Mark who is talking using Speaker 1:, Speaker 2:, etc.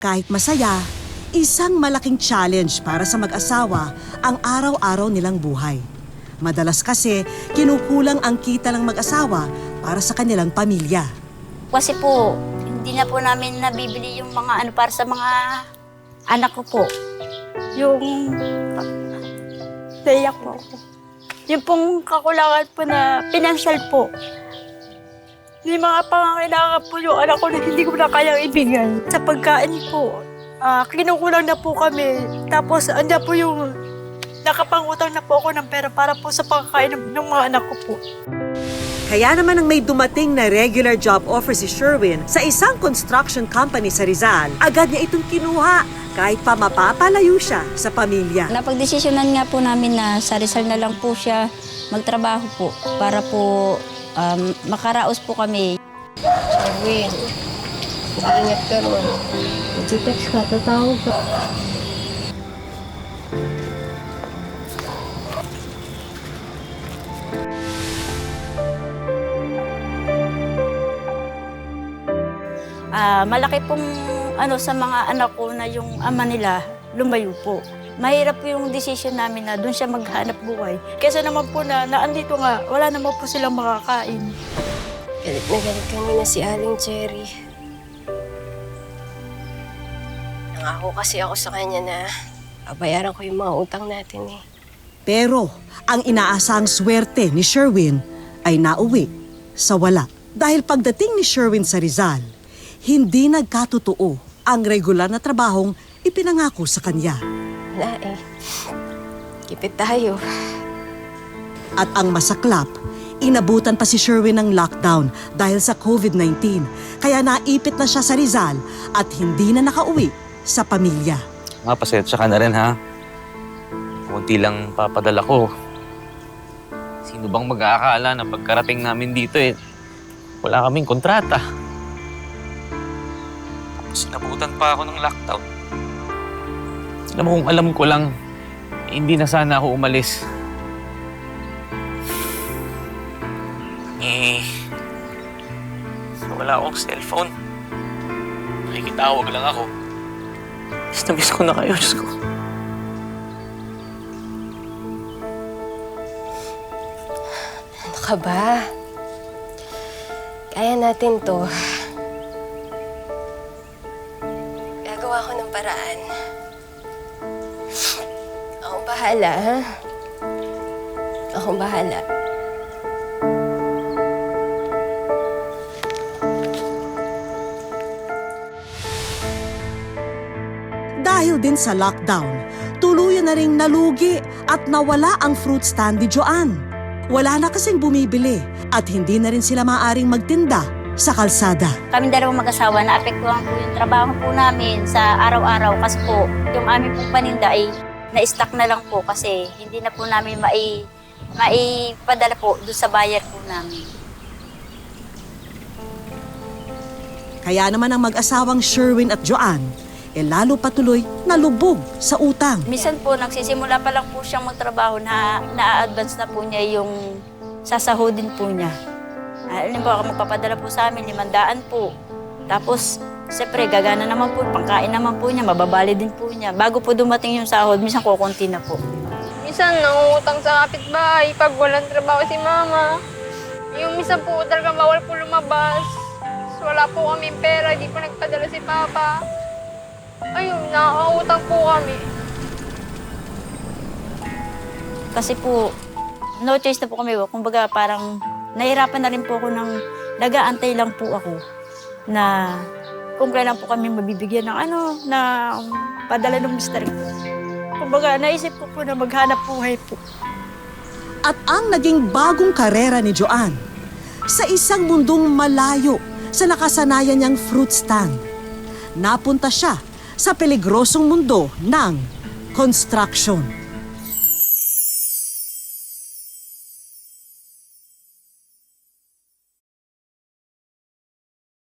Speaker 1: Kahit masaya, isang malaking challenge para sa mag-asawa ang araw-araw nilang buhay. Madalas kasi, kinukulang ang kita ng mag-asawa para sa kanilang pamilya.
Speaker 2: Kasi po, hindi na po namin nabibili yung mga para sa mga anak ko po.
Speaker 3: Yung naiyak po ako. Yung pong kakulangan po na financial po. May mga pangangailangan po yung anak ko na hindi ko na kayang ibigay. Sa pagkain po, kinukulang na po kami. Tapos andyan po yung nakapangutang na po ako ng pera para po sa pagkain ng mga anak ko po.
Speaker 1: Kaya naman ang may dumating na regular job offer si Sherwin sa isang construction company sa Rizal, agad niya itong kinuha kahit pa mapapalayo siya sa pamilya.
Speaker 2: Napagdesisyonan nga po namin na sa Rizal na lang po siya magtrabaho po para po makaraos po kami.
Speaker 4: Sherwin, mag-ingat ka ron. Mag-text ka, tatawag ka.
Speaker 2: Malaki pong sa mga anak ko na yung ama nila lumayo po. Mahirap po yung decision namin na doon siya maghanap buhay. Kesa naman po na andito nga, wala naman po silang makakain.
Speaker 4: Galit na galit kami na si Aling Cherry. Nangako kasi ako sa kanya na babayaran ko yung mga utang natin eh.
Speaker 1: Pero ang inaasahang swerte ni Sherwin ay nauwi sa wala. Dahil pagdating ni Sherwin sa Rizal, hindi nagkatotoo ang regular na trabahong ipinangako sa kanya.
Speaker 4: Wala eh. Kipit tayo.
Speaker 1: At ang masaklap, inabutan pa si Sherwin ng lockdown dahil sa COVID-19. Kaya naipit na siya sa Rizal at hindi na nakauwi sa pamilya.
Speaker 5: Pasensya ka na rin, ha? Kunti lang papadala ko. Sino bang mag-aakala na pagkarating namin dito wala kaming kontrata. Tapos sinabutan pa ako ng lockdown. Alam mo, kung alam ko lang, hindi na sana ako umalis. Wala akong cellphone. Nakikitawag lang ako. Miss ko na kayo, Diyos ko.
Speaker 4: Ano ka ba? Kaya natin to. Gagawa ko ng paraan. Akong bahala, ha? Akong bahala.
Speaker 1: Dahil din sa lockdown, tuluyan na ring nalugi at nawala ang fruit stand ni Joanne. Wala na kasing bumibili at hindi na rin sila maaaring magtinda sa kalsada.
Speaker 2: Kami dalawang mag-asawa, naapektuhan po yung trabaho po namin sa araw-araw kasi po yung aming pong paninda ay na-stock na lang po kasi hindi na po namin maipadala po doon sa buyer po namin.
Speaker 1: Kaya naman ang mag-asawang Sherwin at Joanne, lalo patuloy nalubog sa utang.
Speaker 2: Minsan po, nagsisimula pa lang po siyang magtrabaho na-advance na po niya yung sasahodin po niya. Halimbawa, magpapadala po sa amin, 500 po. Tapos, siyempre, gagana naman po, pangkain naman po niya, mababali din po niya. Bago po dumating yung sahod, minsan kukunti na po.
Speaker 3: Minsan nangungutang sa kapitbahay pag walang trabaho si mama. Yung minsan po talaga bawal po lumabas. Wala po kaming pera, di po nagpadala si papa. Ayun, nakakautang po kami.
Speaker 2: Kasi po, no choice na po kami. Kumbaga, parang nahirapan na rin po ako ng nag-aantay lang po ako na kung kailan po kami mabibigyan ng padala ng mister ko. Kumbaga, naisip ko po na maghanap buhay po.
Speaker 1: At ang naging bagong karera ni Joanne, sa isang mundong malayo sa nakasanayan niyang fruit stand, napunta siya sa peligrosong mundo ng construction.